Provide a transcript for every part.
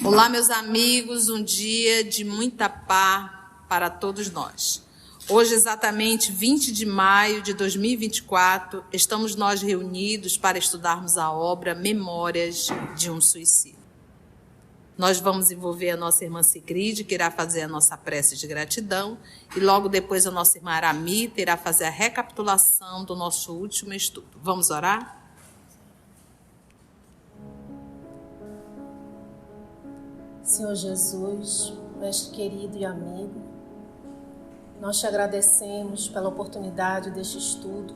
Olá, meus amigos, um dia de muita paz para todos nós. Hoje, exatamente 20 de maio de 2024, estamos nós reunidos para estudarmos a obra Memórias de um Suicídio. Nós vamos envolver a nossa irmã Sigrid, que irá fazer a nossa prece de gratidão, e logo depois a nossa irmã Aramita irá fazer a recapitulação do nosso último estudo. Vamos orar? Senhor Jesus, mestre querido e amigo, nós te agradecemos pela oportunidade deste estudo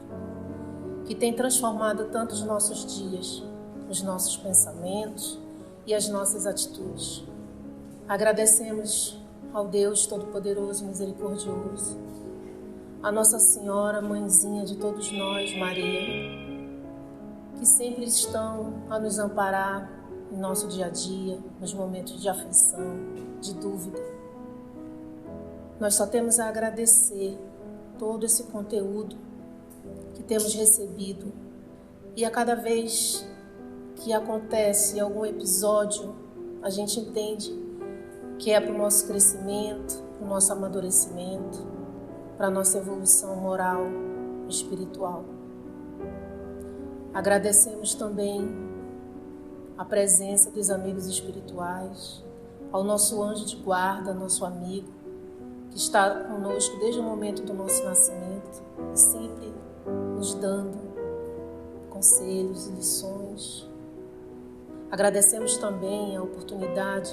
que tem transformado tanto os nossos dias, os nossos pensamentos e as nossas atitudes. Agradecemos ao Deus Todo-Poderoso e Misericordioso, a Nossa Senhora, mãezinha de todos nós, Maria, que sempre estão a nos amparar no nosso dia a dia, nos momentos de aflição, de dúvida. Nós só temos a agradecer todo esse conteúdo que temos recebido, e a cada vez que acontece algum episódio, a gente entende que é para o nosso crescimento, para o nosso amadurecimento, para a nossa evolução moral e espiritual. Agradecemos também a presença dos amigos espirituais, ao nosso anjo de guarda, nosso amigo, que está conosco desde o momento do nosso nascimento e sempre nos dando conselhos e lições. Agradecemos também a oportunidade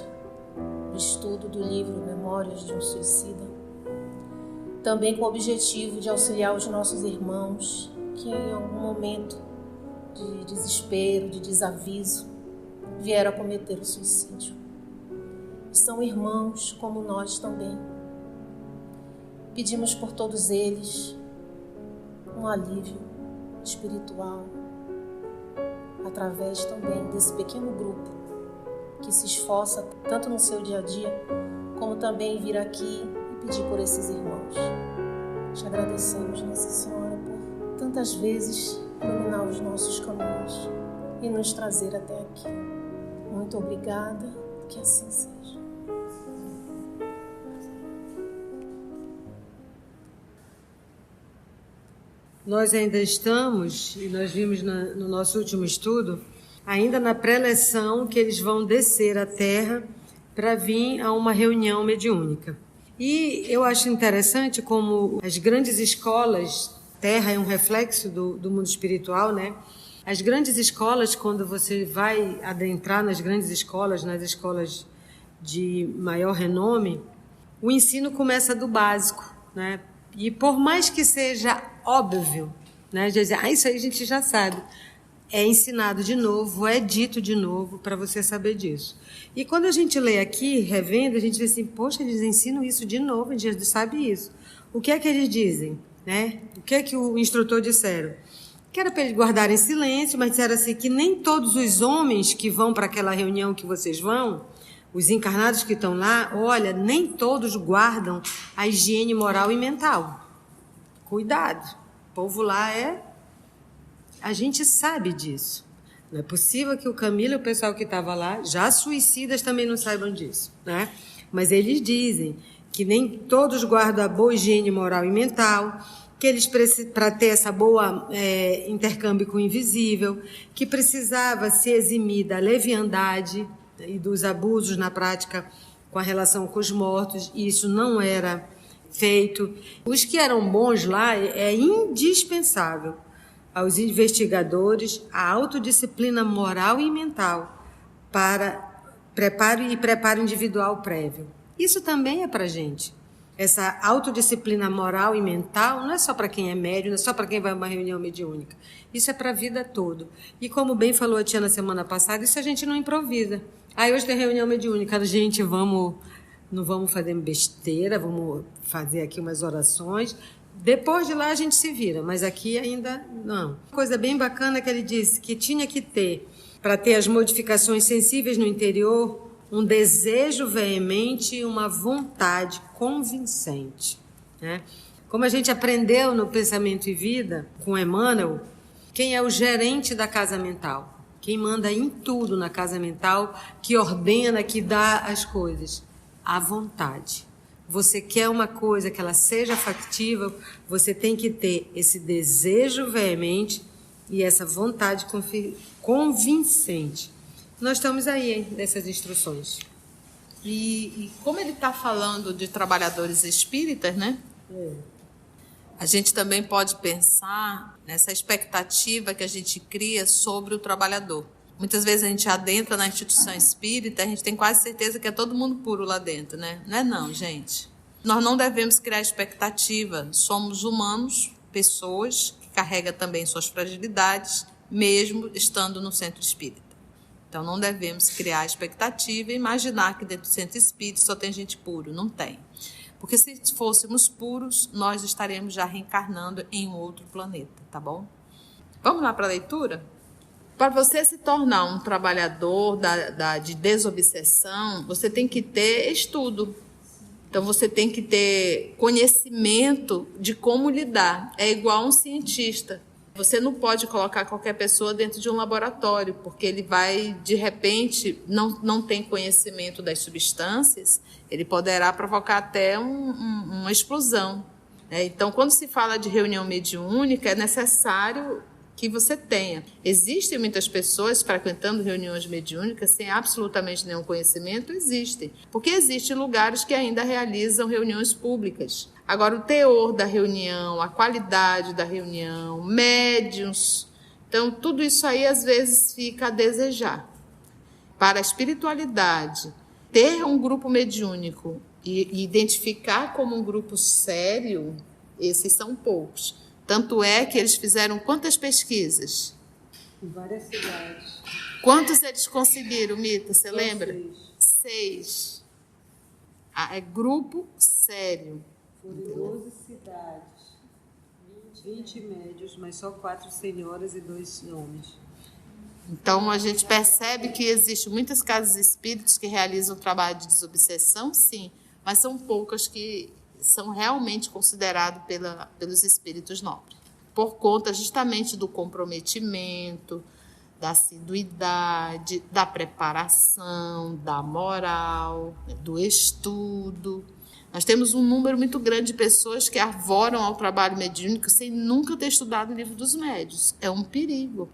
do estudo do livro Memórias de um Suicida, também com o objetivo de auxiliar os nossos irmãos que em algum momento de desespero, de desaviso, vieram a cometer o suicídio. São irmãos como nós também. Pedimos por todos eles um alívio espiritual, através também desse pequeno grupo que se esforça tanto no seu dia a dia, como também vir aqui e pedir por esses irmãos. Te agradecemos, Nossa Senhora, por tantas vezes iluminar os nossos caminhos e nos trazer até aqui. Muito obrigada, que assim seja. Nós ainda estamos, e nós vimos no nosso último estudo, ainda na pré-leção que eles vão descer à Terra para vir a uma reunião mediúnica. E eu acho interessante como as grandes escolas, Terra é um reflexo do mundo espiritual, né? As grandes escolas, quando você vai adentrar nas grandes escolas, nas escolas de maior renome, o ensino começa do básico, né? E por mais que seja óbvio, né? Dizer, isso aí a gente já sabe, é ensinado de novo, é dito de novo para você saber disso. E quando a gente lê aqui, revendo, a gente diz assim, poxa, eles ensinam isso de novo, a gente sabe isso. O que é que eles dizem, né? O que é que o instrutor disseram? Que era para eles guardarem silêncio, mas disseram assim que nem todos os homens que vão para aquela reunião que vocês vão, os encarnados que estão lá, olha, nem todos guardam a higiene moral e mental. Cuidado, o povo lá a gente sabe disso. Não é possível que o Camilo e o pessoal que estava lá, já suicidas, também não saibam disso, né? Mas eles dizem que nem todos guardam a boa higiene moral e mental, que eles para ter essa boa intercâmbio com o invisível, que precisava se eximir da leviandade e dos abusos na prática com a relação com os mortos, e isso não era feito. Os que eram bons lá, é indispensável aos investigadores a autodisciplina moral e mental para preparo individual prévio. Isso também é para a gente. Essa autodisciplina moral e mental não é só para quem é médium, não é só para quem vai a uma reunião mediúnica. Isso é para a vida toda. E como bem falou a tia na semana passada, isso a gente não improvisa. Hoje tem reunião mediúnica, gente, não vamos fazer besteira, vamos fazer aqui umas orações. Depois de lá a gente se vira, mas aqui ainda não. Coisa bem bacana que ele disse que tinha que ter, para ter as modificações sensíveis no interior, um desejo veemente e uma vontade convincente, né? Como a gente aprendeu no Pensamento e Vida, com Emmanuel, quem é o gerente da casa mental? Quem manda em tudo na casa mental, que ordena, que dá as coisas? A vontade. Você quer uma coisa que ela seja factível, você tem que ter esse desejo veemente e essa vontade convincente. Nós estamos aí, hein, nessas instruções. E como ele está falando de trabalhadores espíritas, né? A gente também pode pensar nessa expectativa que a gente cria sobre o trabalhador. Muitas vezes a gente adentra na instituição espírita, a gente tem quase certeza que é todo mundo puro lá dentro, né? Não é não, gente. Nós não devemos criar expectativa. Somos humanos, pessoas que carregam também suas fragilidades, mesmo estando no centro espírita. Então não devemos criar expectativa e imaginar que dentro do centro espírita só tem gente puro. Não tem. Porque se fôssemos puros, nós estaremos já reencarnando em um outro planeta, tá bom? Vamos lá para a leitura? Para você se tornar um trabalhador de desobsessão, você tem que ter estudo. Então, você tem que ter conhecimento de como lidar. É igual um cientista. Você não pode colocar qualquer pessoa dentro de um laboratório, porque ele vai, de repente, não tem conhecimento das substâncias, ele poderá provocar até uma explosão. Então, quando se fala de reunião mediúnica, é necessário que você tenha. Existem muitas pessoas frequentando reuniões mediúnicas sem absolutamente nenhum conhecimento? Existem. Porque existem lugares que ainda realizam reuniões públicas. Agora, o teor da reunião, a qualidade da reunião, médiuns, então tudo isso aí às vezes fica a desejar. Para a espiritualidade, ter um grupo mediúnico e identificar como um grupo sério, esses são poucos. Tanto é que eles fizeram quantas pesquisas? Em várias cidades. Quantos eles conseguiram, Mita? Você lembra? 6. É grupo sério. Foram 12 cidades. 20 médios, mas só 4 senhoras e 2 homens. Então, a gente percebe que existem muitas casas espíritas que realizam trabalho de desobsessão, sim, mas são poucas que são realmente considerados pelos espíritos nobres, por conta justamente do comprometimento, da assiduidade, da preparação, da moral, do estudo. Nós temos um número muito grande de pessoas que arvoram ao trabalho mediúnico sem nunca ter estudado o livro dos médiuns. É um perigo.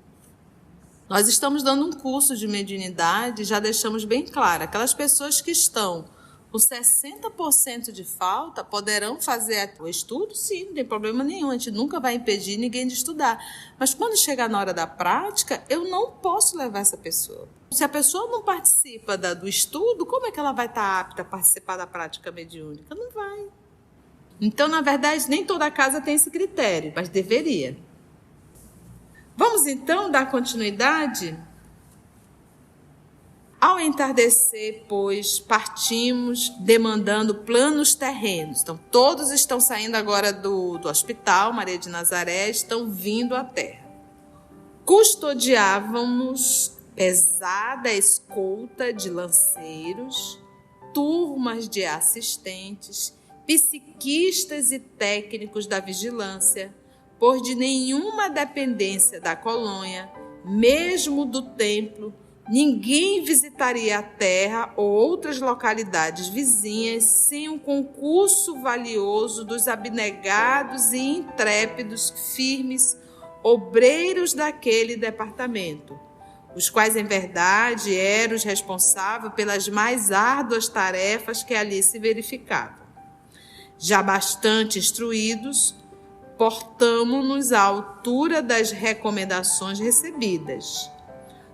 Nós estamos dando um curso de mediunidade, já deixamos bem claro, aquelas pessoas que estão com 60% de falta poderão fazer o estudo, sim, não tem problema nenhum, a gente nunca vai impedir ninguém de estudar. Mas quando chegar na hora da prática, eu não posso levar essa pessoa. Se a pessoa não participa do estudo, como é que ela vai estar apta a participar da prática mediúnica? Não vai. Então, na verdade, nem toda casa tem esse critério, mas deveria. Vamos, então, dar continuidade? Ao entardecer, pois, partimos demandando planos terrenos. Então, todos estão saindo agora do hospital, Maria de Nazaré, estão vindo à terra. Custodiávamos pesada escolta de lanceiros, turmas de assistentes, psiquistas e técnicos da vigilância, por de nenhuma dependência da colônia, mesmo do templo, ninguém visitaria a terra ou outras localidades vizinhas sem um concurso valioso dos abnegados e intrépidos, firmes obreiros daquele departamento, os quais, em verdade, eram os responsáveis pelas mais árduas tarefas que ali se verificavam. Já bastante instruídos, portamo-nos à altura das recomendações recebidas.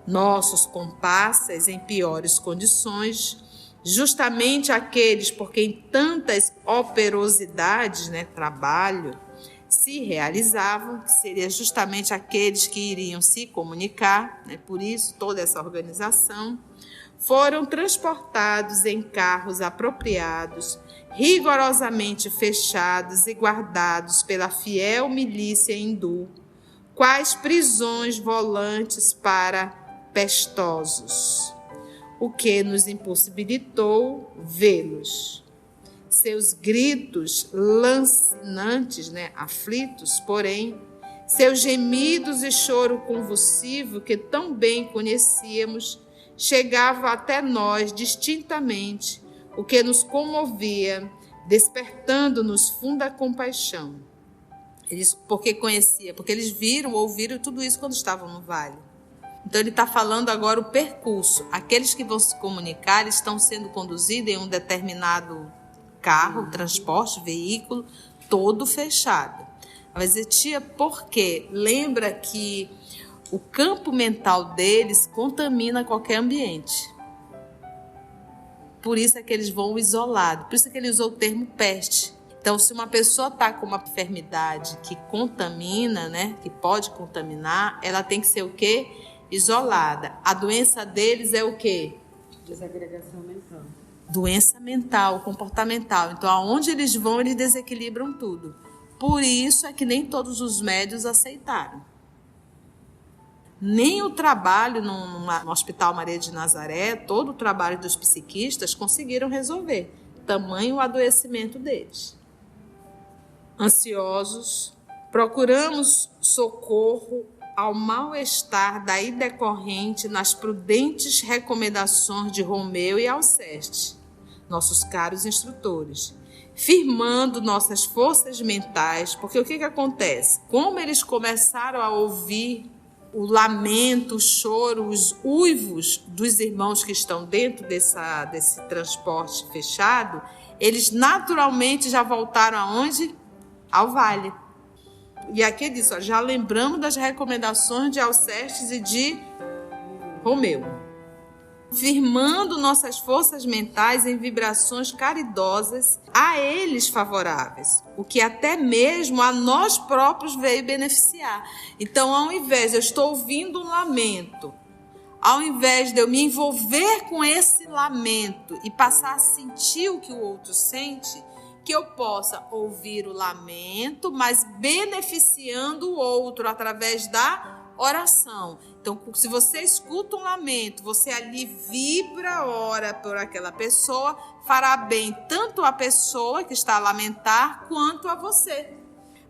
Nossos comparsas em piores condições, justamente aqueles por quem tantas operosidades, trabalho, se realizavam, que seriam justamente aqueles que iriam se comunicar, por isso toda essa organização, foram transportados em carros apropriados, rigorosamente fechados e guardados pela fiel milícia hindu, quais prisões volantes para pestosos, o que nos impossibilitou vê-los. Seus gritos lancinantes, aflitos, porém, Seus gemidos e choro convulsivo, que tão bem conhecíamos, chegavam até nós distintamente, o que nos comovia, despertando-nos funda compaixão. Porque eles viram, ouviram tudo isso quando estavam no vale. Então ele está falando agora o percurso. Aqueles que vão se comunicar estão sendo conduzidos em um determinado carro, transporte, veículo, todo fechado. Vai dizer, tia, por quê? Lembra que o campo mental deles contamina qualquer ambiente. Por isso é que eles vão isolados. Por isso é que ele usou o termo peste. Então, se uma pessoa está com uma enfermidade que contamina, né, que pode contaminar, ela tem que ser o quê? Isolada. A doença deles é o quê? Desagregação mental. Doença mental, comportamental. Então, aonde eles vão, eles desequilibram tudo. Por isso é que nem todos os médios aceitaram. Nem o trabalho no Hospital Maria de Nazaré, todo o trabalho dos psiquistas conseguiram resolver. Tamanho o adoecimento deles. Ansiosos, procuramos socorro ao mal-estar daí decorrente nas prudentes recomendações de Romeu e Alceste, nossos caros instrutores, firmando nossas forças mentais, porque o que acontece? Como eles começaram a ouvir o lamento, o choro, os uivos dos irmãos que estão dentro desse transporte fechado, eles naturalmente já voltaram aonde? Ao vale. E aqui diz, já lembramos das recomendações de Alcestes e de Romeu, firmando nossas forças mentais em vibrações caridosas a eles favoráveis, o que até mesmo a nós próprios veio beneficiar. Então, ao invés de eu estou ouvindo um lamento, ao invés de eu me envolver com esse lamento e passar a sentir o que o outro sente, que eu possa ouvir o lamento, mas beneficiando o outro através da oração. Então, se você escuta um lamento, você ali vibra, ora por aquela pessoa, fará bem tanto a pessoa que está a lamentar, quanto a você.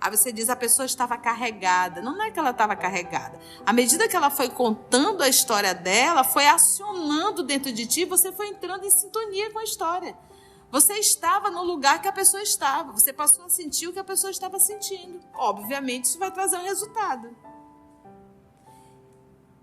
Aí você diz, a pessoa estava carregada. Não é que ela estava carregada. À medida que ela foi contando a história dela, foi acionando dentro de ti, você foi entrando em sintonia com a história. Você estava no lugar que a pessoa estava. Você passou a sentir o que a pessoa estava sentindo. Obviamente, isso vai trazer um resultado.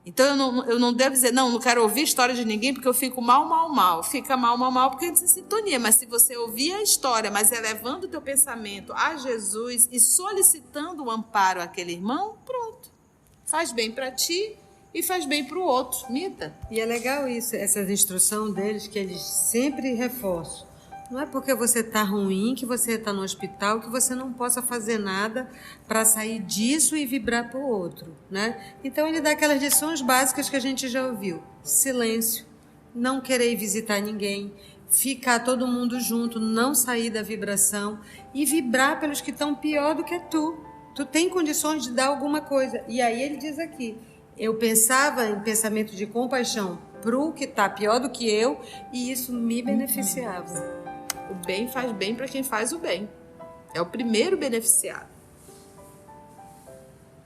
Então, eu não devo dizer, não quero ouvir história de ninguém porque eu fico mal. Fica mal porque é sintonia. Mas se você ouvir a história, mas elevando o teu pensamento a Jesus e solicitando o amparo àquele irmão, pronto. Faz bem para ti e faz bem para o outro. Mita. E é legal isso, essa instrução deles, que eles sempre reforçam. Não é porque você está ruim, que você está no hospital, que você não possa fazer nada para sair disso e vibrar para o outro, né? Então ele dá aquelas lições básicas que a gente já ouviu. Silêncio, não querer visitar ninguém, ficar todo mundo junto, não sair da vibração e vibrar pelos que estão pior do que tu. Tu tem condições de dar alguma coisa. E aí ele diz aqui, eu pensava em pensamento de compaixão para o que está pior do que eu e isso me beneficiava. O bem faz bem para quem faz o bem. É o primeiro beneficiado.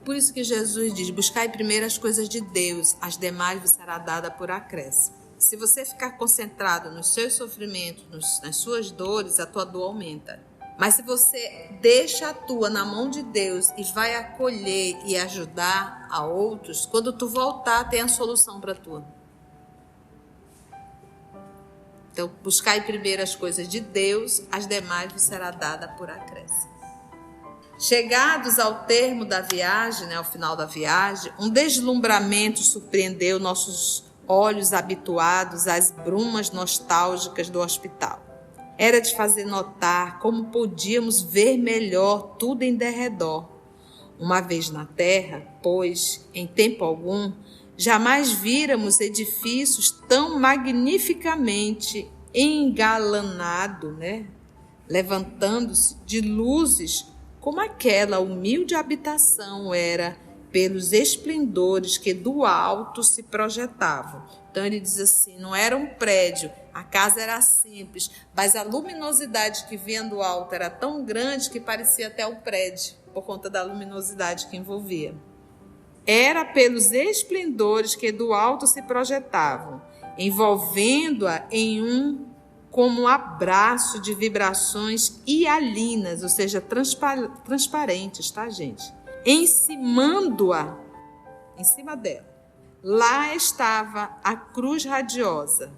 Por isso que Jesus diz, buscai primeiro as coisas de Deus, as demais vos será dada por acréscimo. Se você ficar concentrado nos seus sofrimentos, nas suas dores, a tua dor aumenta. Mas se você deixa a tua na mão de Deus e vai acolher e ajudar a outros, quando tu voltar, tem a solução para a tua. Então, buscai primeiro as coisas de Deus, as demais vos será dada por acréscimo. Chegados ao termo da viagem, ao final da viagem, um deslumbramento surpreendeu nossos olhos habituados às brumas nostálgicas do hospital. Era de fazer notar como podíamos ver melhor tudo em derredor. Uma vez na terra, pois, em tempo algum, jamais víramos edifícios tão magnificamente engalanados, levantando-se de luzes como aquela humilde habitação era pelos esplendores que do alto se projetavam. Então ele diz assim, não era um prédio, a casa era simples, mas a luminosidade que vinha do alto era tão grande que parecia até um prédio. por conta da luminosidade que envolvia. Era pelos esplendores que do alto se projetavam, envolvendo-a como um abraço de vibrações hialinas, ou seja, transparentes, tá, gente? Encimando-a, em cima dela, lá estava a cruz radiosa,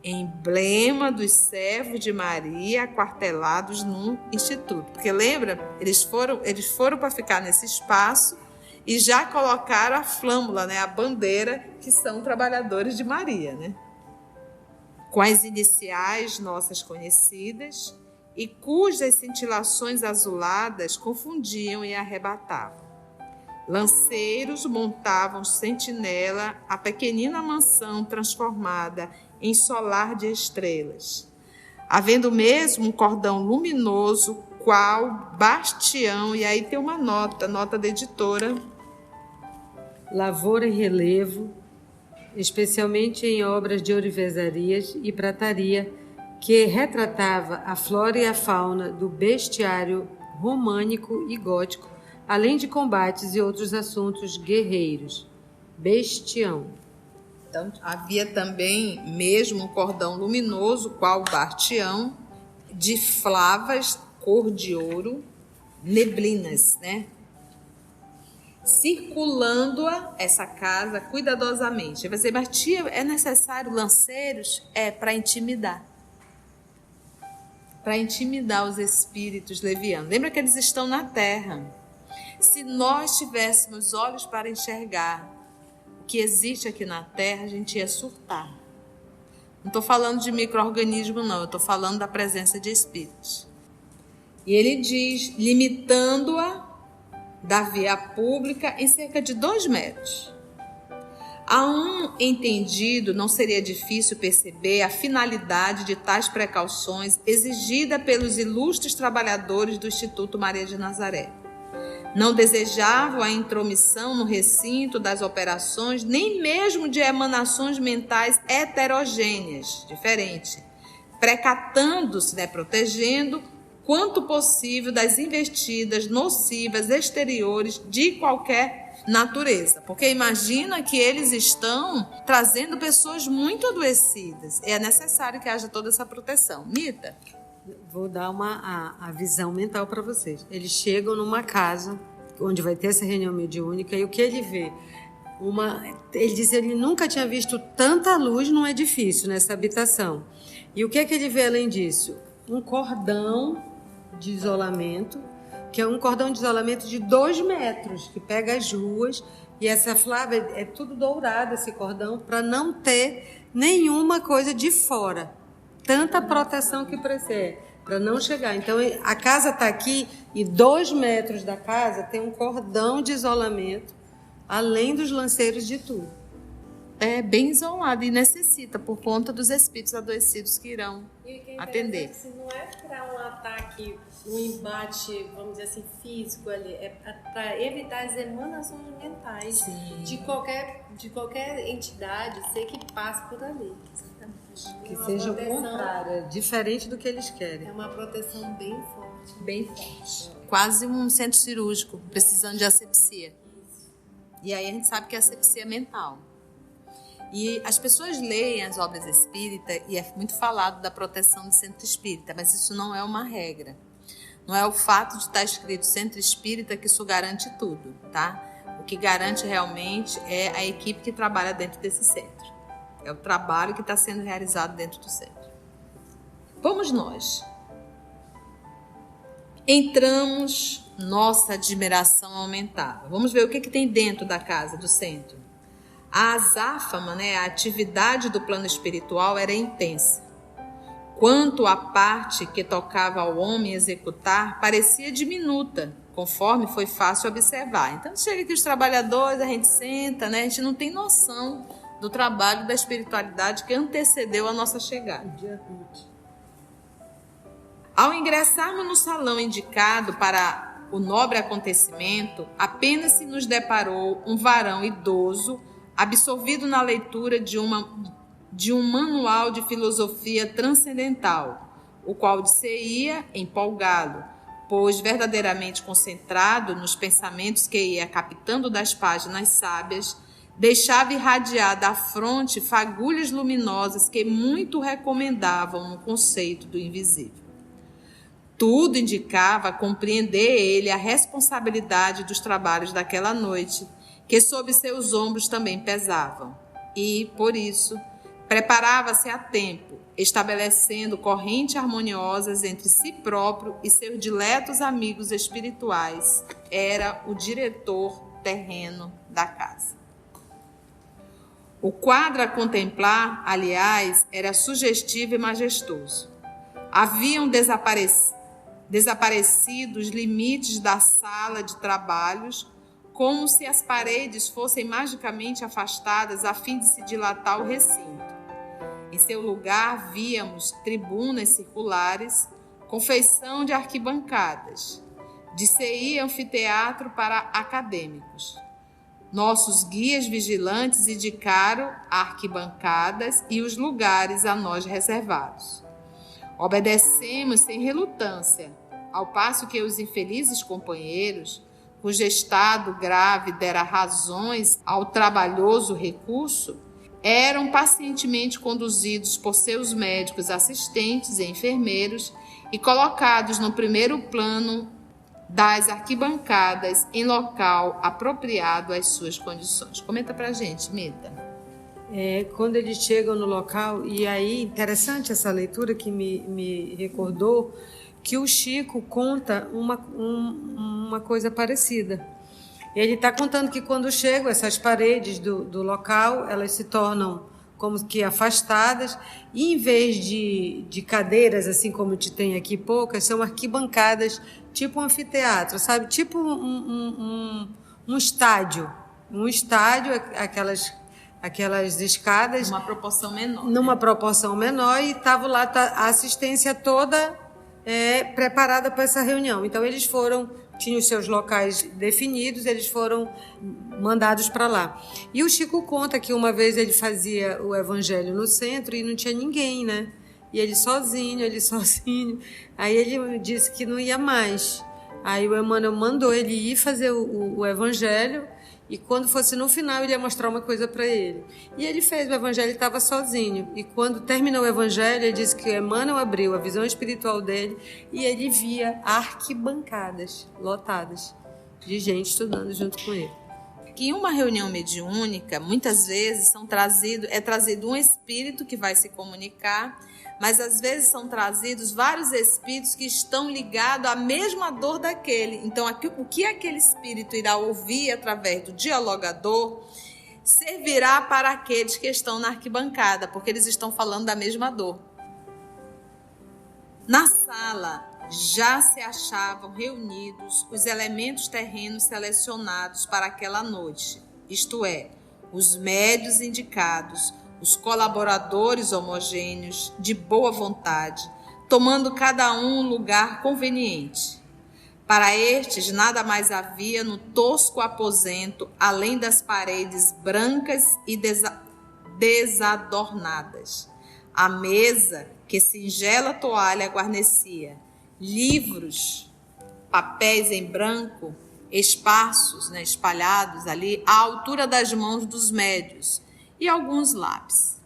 emblema dos servos de Maria aquartelados num instituto. Porque lembra, eles foram para ficar nesse espaço e já colocaram a flâmula, né, a bandeira, que são trabalhadores de Maria, né? Com as iniciais nossas conhecidas e cujas cintilações azuladas confundiam e arrebatavam. Lanceiros montavam sentinela a pequenina mansão transformada em solar de estrelas, havendo mesmo um cordão luminoso qual bastião, e aí tem uma nota da editora. Lavoura e relevo, especialmente em obras de ourivezarias e prataria, que retratava a flora e a fauna do bestiário românico e gótico, além de combates e outros assuntos guerreiros. Bestião. Então, havia também mesmo um cordão luminoso, qual bastião, de flavas, cor de ouro, neblinas, né? Circulando-a, essa casa, cuidadosamente. Vai dizer, mas tia, é necessário lanceiros? É, para intimidar. Para intimidar os espíritos levianos. Lembra que eles estão na terra. Se nós tivéssemos olhos para enxergar o que existe aqui na terra, a gente ia surtar. Não estou falando de micro-organismo, não. Eu estou falando da presença de espíritos. E ele diz, limitando-a da via pública em cerca de 2 metros. A um entendido, não seria difícil perceber a finalidade de tais precauções exigida pelos ilustres trabalhadores do Instituto Maria de Nazaré. Não desejavam a intromissão no recinto das operações, nem mesmo de emanações mentais heterogêneas, diferentes, precatando-se, né, protegendo quanto possível das investidas nocivas exteriores de qualquer natureza. Porque imagina que eles estão trazendo pessoas muito adoecidas. É necessário que haja toda essa proteção. Mita? Vou dar a visão mental para vocês. Eles chegam numa casa onde vai ter essa reunião mediúnica e o que ele vê? Ele disse que ele nunca tinha visto tanta luz num edifício, nessa habitação. E o que é que ele vê além disso? Um cordão de isolamento, que é um cordão de isolamento de 2 metros, que pega as ruas, e essa flávia é tudo dourado, esse cordão, para não ter nenhuma coisa de fora. Tanta proteção que precisa, para não chegar. Então, a casa está aqui, e 2 metros da casa tem um cordão de isolamento, além dos lanceiros de tudo. É bem isolado e necessita, por conta dos espíritos adoecidos que irão atender. Não é para um ataque, um embate, vamos dizer assim, físico ali, é para evitar as emanações mentais de qualquer entidade, sei que passe por ali. Que seja o contrário, diferente do que eles querem. É uma proteção bem forte. Bem forte. Quase um centro cirúrgico, precisando de asepsia. E aí a gente sabe que a asepsia é mental. E as pessoas leem as obras espíritas e é muito falado da proteção do centro espírita, mas isso não é uma regra. Não é o fato de estar escrito centro espírita que isso garante tudo, tá? O que garante realmente é a equipe que trabalha dentro desse centro. É o trabalho que está sendo realizado dentro do centro. Vamos nós. Entramos, nossa admiração aumentava. Vamos ver o que tem dentro da casa, do centro. A azáfama, né, a atividade do plano espiritual era intensa. Quanto à parte que tocava ao homem executar, parecia diminuta, conforme foi fácil observar. Então, chega aqui os trabalhadores, a gente senta, né, a gente não tem noção do trabalho da espiritualidade que antecedeu a nossa chegada. Ao ingressarmos no salão indicado para o nobre acontecimento, apenas se nos deparou um varão idoso, absorvido na leitura de um manual de filosofia transcendental, o qual disse-ia empolgá-lo, pois verdadeiramente concentrado nos pensamentos que ia captando das páginas sábias, deixava irradiar da fronte fagulhas luminosas que muito recomendavam no conceito do invisível. Tudo indicava compreender ele a responsabilidade dos trabalhos daquela noite, que sob seus ombros também pesavam, e, por isso, preparava-se a tempo, estabelecendo correntes harmoniosas entre si próprio e seus diletos amigos espirituais. Era o diretor terreno da casa. O quadro a contemplar, aliás, era sugestivo e majestoso. Haviam desaparecido os limites da sala de trabalhos, como se as paredes fossem magicamente afastadas a fim de se dilatar o recinto. Em seu lugar, víamos tribunas circulares, com feição de arquibancadas, de CI anfiteatro para acadêmicos. Nossos guias vigilantes indicaram arquibancadas e os lugares a nós reservados. Obedecemos sem relutância, ao passo que os infelizes companheiros, cujo estado grave dera razões ao trabalhoso recurso, eram pacientemente conduzidos por seus médicos assistentes e enfermeiros e colocados no primeiro plano das arquibancadas em local apropriado às suas condições. Comenta pra gente, Mita. Quando eles chegam no local, e aí interessante essa leitura que me recordou que o Chico conta uma coisa parecida. Ele está contando que quando chegam essas paredes do local, elas se tornam como que afastadas, e em vez de cadeiras, assim como te tem aqui poucas, são arquibancadas, tipo um anfiteatro, sabe? Tipo um estádio. Um estádio, aquelas escadas... Numa proporção menor. Numa proporção menor, e estava lá a assistência toda preparada para essa reunião. Então, eles tinham os seus locais definidos, eles foram mandados para lá. E o Chico conta que uma vez ele fazia o evangelho no centro e não tinha ninguém, né? E ele sozinho. Aí ele disse que não ia mais. Aí o Emmanuel mandou ele ir fazer o evangelho, e quando fosse no final ele ia mostrar uma coisa para ele. E ele fez o evangelho, ele estava sozinho. E quando terminou o evangelho, ele disse que o Emmanuel abriu a visão espiritual dele e ele via arquibancadas lotadas de gente estudando junto com ele. Em uma reunião mediúnica, muitas vezes é trazido um espírito que vai se comunicar, mas às vezes são trazidos vários espíritos que estão ligados à mesma dor daquele. Então, o que aquele espírito irá ouvir através do dialogador servirá para aqueles que estão na arquibancada, porque eles estão falando da mesma dor. Na sala já se achavam reunidos os elementos terrenos selecionados para aquela noite, isto é, os médios indicados, os colaboradores homogêneos, de boa vontade, tomando cada um lugar conveniente. Para estes, nada mais havia no tosco aposento, além das paredes brancas e desadornadas. A mesa, que singela toalha guarnecia, livros, papéis em branco, esparsos, espalhados ali, à altura das mãos dos médios, e alguns lápis.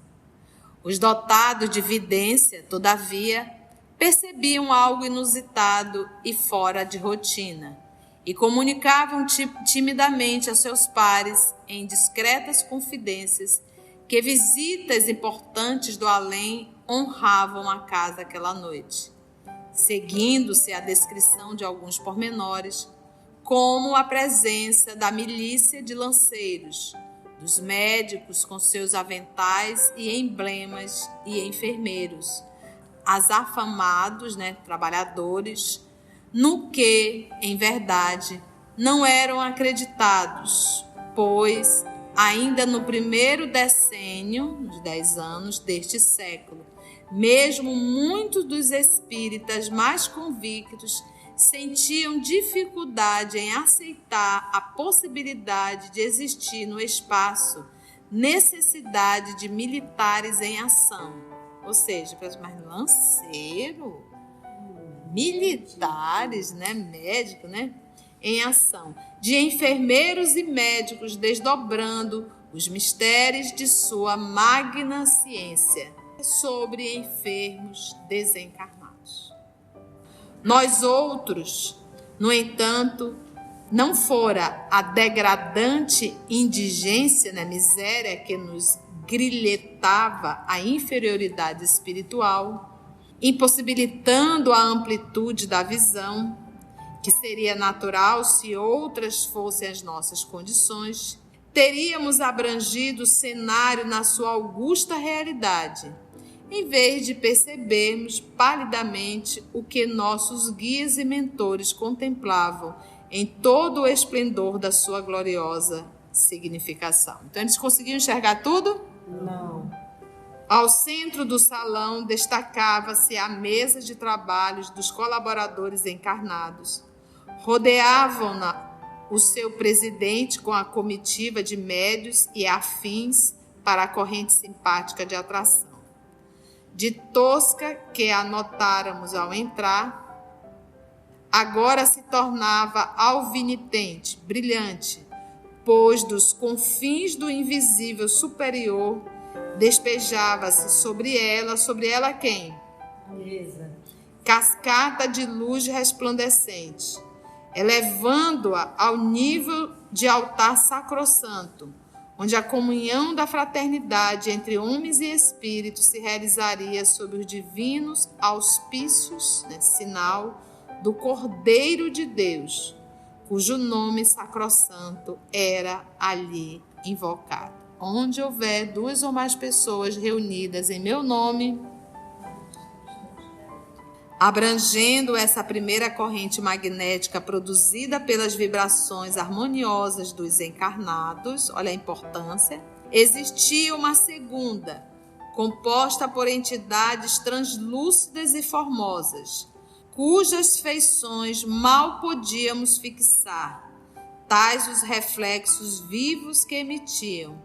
Os dotados de vidência, todavia, percebiam algo inusitado e fora de rotina, e comunicavam timidamente a seus pares, em discretas confidências, que visitas importantes do além honravam a casa aquela noite, seguindo-se a descrição de alguns pormenores, como a presença da milícia de lanceiros, dos médicos com seus aventais e emblemas e enfermeiros, as afamados, trabalhadores, no que, em verdade, não eram acreditados, pois, ainda no primeiro decênio, nos 10 anos deste século, mesmo muitos dos espíritas mais convictos sentiam dificuldade em aceitar a possibilidade de existir no espaço necessidade de militares em ação. Ou seja, mas lanceiro? militares, né, médicos, né, em ação, de enfermeiros e médicos desdobrando os mistérios de sua magna ciência sobre enfermos desencarnados. Nós outros, no entanto, não fora a degradante indigência, né, miséria que nos grilhetava a inferioridade espiritual, impossibilitando a amplitude da visão, que seria natural se outras fossem as nossas condições, teríamos abrangido o cenário na sua augusta realidade, em vez de percebermos palidamente o que nossos guias e mentores contemplavam em todo o esplendor da sua gloriosa significação. Então, eles conseguiam enxergar tudo? Não. Ao centro do salão destacava-se a mesa de trabalhos dos colaboradores encarnados. Rodeavam-na o seu presidente com a comitiva de médios e afins para a corrente simpática de atração. De tosca que a notáramos ao entrar, agora se tornava alvinitente, brilhante, pois dos confins do invisível superior despejava-se sobre ela quem? Mesa. Cascata de luz resplandecente, elevando-a ao nível de altar sacrossanto, onde a comunhão da fraternidade entre homens e espíritos se realizaria sob os divinos auspícios, né, sinal do Cordeiro de Deus, cujo nome sacrossanto era ali invocado. Onde houver 2 ou mais pessoas reunidas em meu nome, abrangendo essa primeira corrente magnética produzida pelas vibrações harmoniosas dos encarnados, olha a importância, existia uma segunda, composta por entidades translúcidas e formosas, cujas feições mal podíamos fixar, tais os reflexos vivos que emitiam,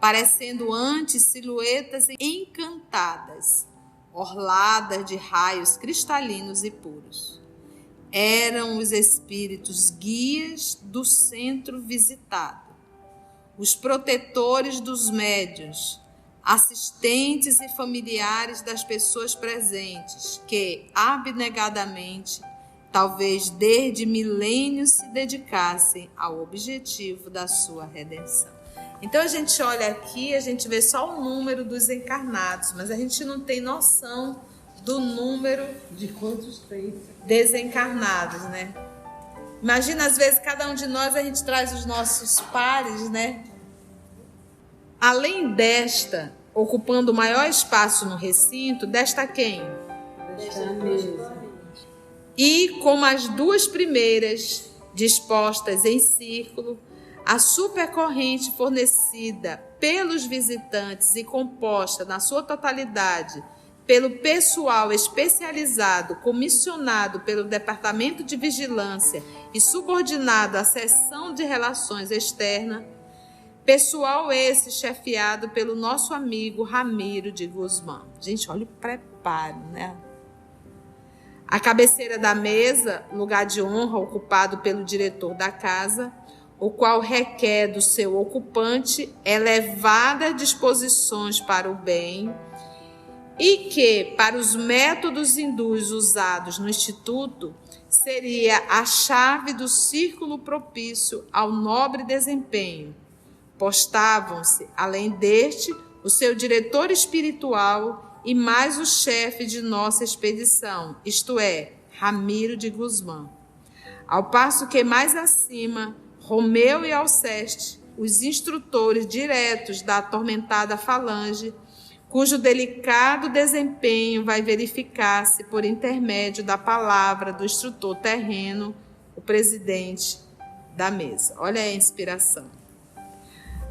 parecendo antes silhuetas encantadas, orladas de raios cristalinos e puros. Eram os espíritos guias do centro visitado, os protetores dos médiuns, assistentes e familiares das pessoas presentes, que abnegadamente, talvez desde milênios, se dedicassem ao objetivo da sua redenção. Então a gente olha aqui, a gente vê só o número dos encarnados, mas a gente não tem noção do número de quantos tem desencarnados, né? Imagina, às vezes, cada um de nós, a gente traz os nossos pares, né? Além desta, ocupando o maior espaço no recinto, desta quem? Desta mesa. E como as 2 primeiras, dispostas em círculo, a supercorrente fornecida pelos visitantes e composta na sua totalidade pelo pessoal especializado comissionado pelo Departamento de Vigilância e subordinado à Seção de Relações Externas, pessoal esse chefiado pelo nosso amigo Ramiro de Guzmán. Gente, olha o preparo, né? A cabeceira da mesa, lugar de honra ocupado pelo diretor da casa, o qual requer do seu ocupante elevadas disposições para o bem e que, para os métodos hindus usados no Instituto, seria a chave do círculo propício ao nobre desempenho. Postavam-se, além deste, o seu diretor espiritual e mais o chefe de nossa expedição, isto é, Ramiro de Guzmán. Ao passo que mais acima, Romeu e Alceste, os instrutores diretos da atormentada falange, cujo delicado desempenho vai verificar-se por intermédio da palavra do instrutor terreno, o presidente da mesa. Olha a inspiração.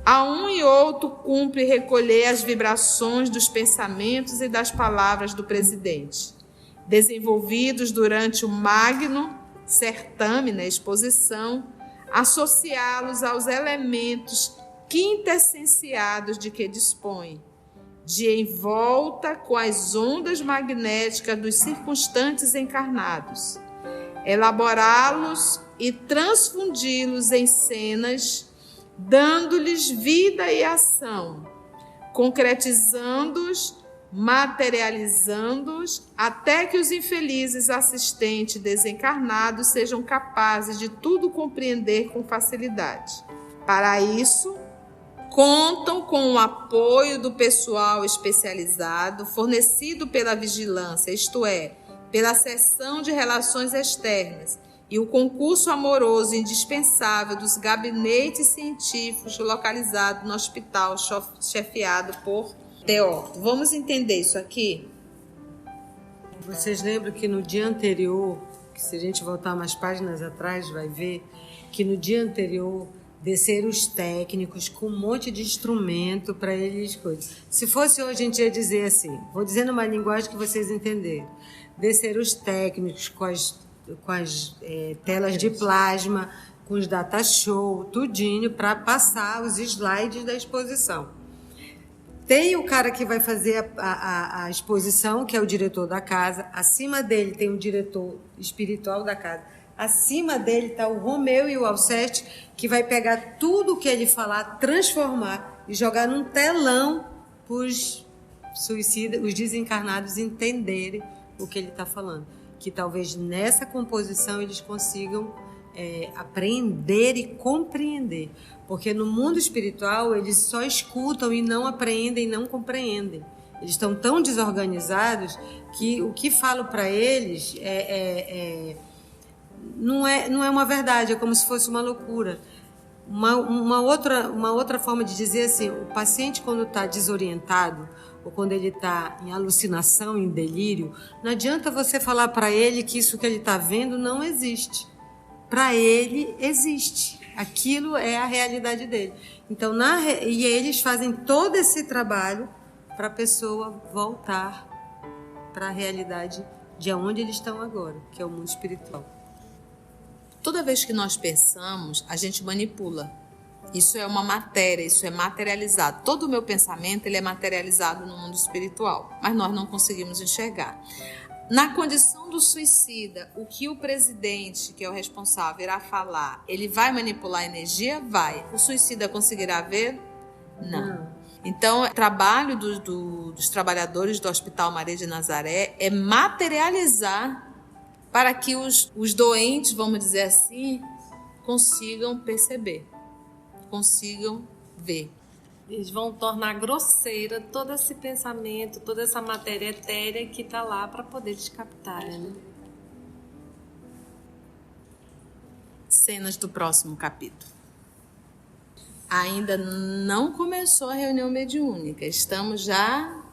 A um e outro cumpre recolher as vibrações dos pensamentos e das palavras do presidente, desenvolvidos durante o magno certame, na exposição, associá-los aos elementos quintessenciados de que dispõe, de envolta com as ondas magnéticas dos circunstantes encarnados, elaborá-los e transfundi-los em cenas, dando-lhes vida e ação, concretizando-os, materializando-os, até que os infelizes assistentes desencarnados sejam capazes de tudo compreender com facilidade. Para isso, contam com o apoio do pessoal especializado fornecido pela vigilância, isto é, pela seção de relações externas, e o concurso amoroso indispensável dos gabinetes científicos localizados no hospital chefiado por Teófilo. Vamos entender isso aqui? Vocês lembram que no dia anterior, que se a gente voltar umas páginas atrás, vai ver que no dia anterior desceram os técnicos com um monte de instrumento para eles coisas. Se fosse hoje, a gente ia dizer assim, vou dizer numa linguagem que vocês entenderem. Desceram os técnicos com as telas de plasma, com os data show, tudinho, para passar os slides da exposição. Tem o cara que vai fazer a exposição, que é o diretor da casa. Acima dele tem o diretor espiritual da casa. Acima dele está o Romeu e o Alceste, que vai pegar tudo o que ele falar, transformar e jogar num telão para os suicidas, os desencarnados entenderem o que ele está falando. Que talvez nessa composição eles consigam aprender e compreender. Porque no mundo espiritual eles só escutam e não aprendem, não compreendem. Eles estão tão desorganizados que o que falo para eles não é uma verdade, é como se fosse uma loucura. Uma outra forma de dizer assim, o paciente quando está desorientado ou quando ele está em alucinação, em delírio, não adianta você falar para ele que isso que ele está vendo não existe. Para ele existe. Aquilo é a realidade dele. Então, e eles fazem todo esse trabalho para a pessoa voltar para a realidade de onde eles estão agora, que é o mundo espiritual. Toda vez que nós pensamos, a gente manipula. Isso é uma matéria, isso é materializado. Todo o meu pensamento ele é materializado no mundo espiritual, mas nós não conseguimos enxergar. Na condição do suicida, o que o presidente, que é o responsável, irá falar, ele vai manipular a energia? Vai. O suicida conseguirá ver? Não. Então, o trabalho dos trabalhadores do Hospital Maria de Nazaré é materializar para que os doentes, vamos dizer assim, consigam perceber, consigam ver. Eles vão tornar grosseira todo esse pensamento, toda essa matéria etérea que está lá para poder eles captarem, né? Cenas do próximo capítulo. Ainda não começou a reunião mediúnica. Estamos já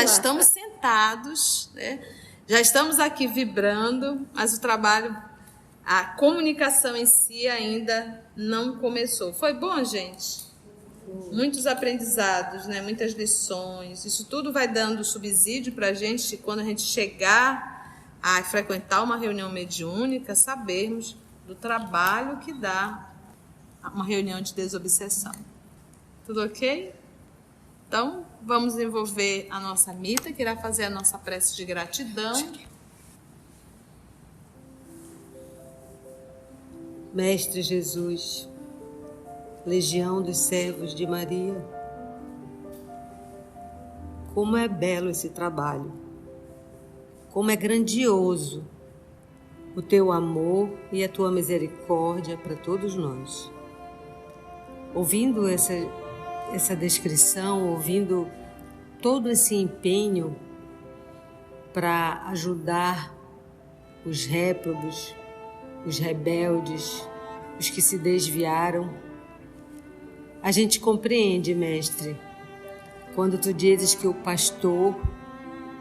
estamos sentados, né? Já estamos aqui vibrando, mas o trabalho, a comunicação em si ainda não começou. Foi bom, gente? Muitos aprendizados, né? Muitas lições. Isso tudo vai dando subsídio para a gente, quando a gente chegar a frequentar uma reunião mediúnica, sabermos do trabalho que dá uma reunião de desobsessão. Tudo ok? Então, vamos envolver a nossa Mita, que irá fazer a nossa prece de gratidão. Mestre Jesus, Legião dos Servos de Maria, como é belo esse trabalho, como é grandioso o teu amor e a tua misericórdia para todos nós. Ouvindo essa descrição, ouvindo todo esse empenho para ajudar os réprobos, os rebeldes, os que se desviaram, a gente compreende, mestre, quando tu dizes que o pastor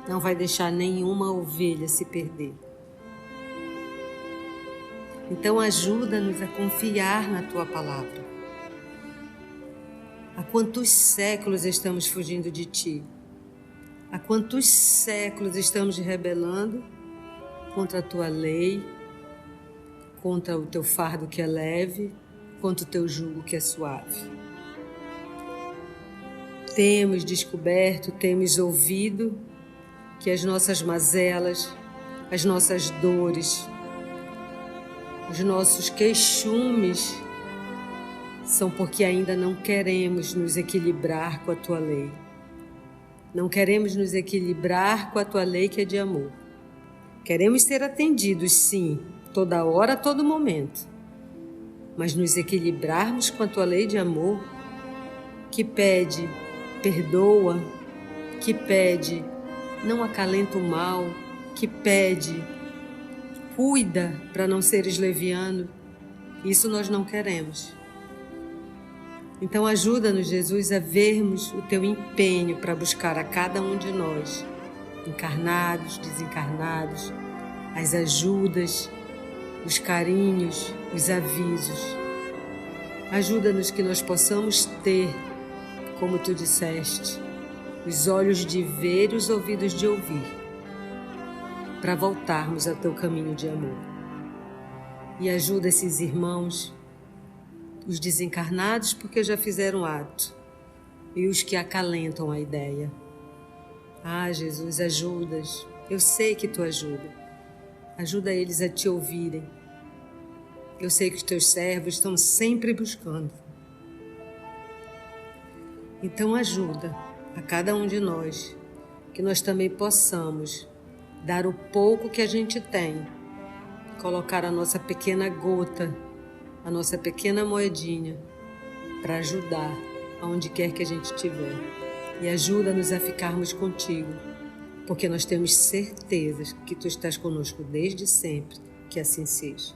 não vai deixar nenhuma ovelha se perder. Então ajuda-nos a confiar na tua palavra. Há quantos séculos estamos fugindo de ti? Há quantos séculos estamos rebelando contra a tua lei, contra o teu fardo que é leve, contra o teu jugo que é suave? temos descoberto, temos ouvido que as nossas mazelas, as nossas dores, os nossos queixumes são porque ainda não queremos nos equilibrar com a tua lei. Não queremos nos equilibrar com a tua lei que é de amor. Queremos ser atendidos, sim, toda hora, a todo momento. Mas nos equilibrarmos com a tua lei de amor, que pede, perdoa, que pede, não acalenta o mal, que pede, cuida para não seres leviano, isso nós não queremos. Então ajuda-nos, Jesus, a vermos o teu empenho para buscar a cada um de nós, encarnados, desencarnados, as ajudas, os carinhos, os avisos. Ajuda-nos que nós possamos ter, como tu disseste, os olhos de ver e os ouvidos de ouvir, para voltarmos ao teu caminho de amor. E ajuda esses irmãos, os desencarnados porque já fizeram ato, e os que acalentam a ideia. Ah, Jesus, ajudas. Eu sei que tu ajuda. Ajuda eles a te ouvirem. Eu sei que os teus servos estão sempre buscando. Então ajuda a cada um de nós, que nós também possamos dar o pouco que a gente tem, colocar a nossa pequena gota, a nossa pequena moedinha, para ajudar aonde quer que a gente estiver. E ajuda-nos a ficarmos contigo, porque nós temos certeza que tu estás conosco desde sempre, que assim seja.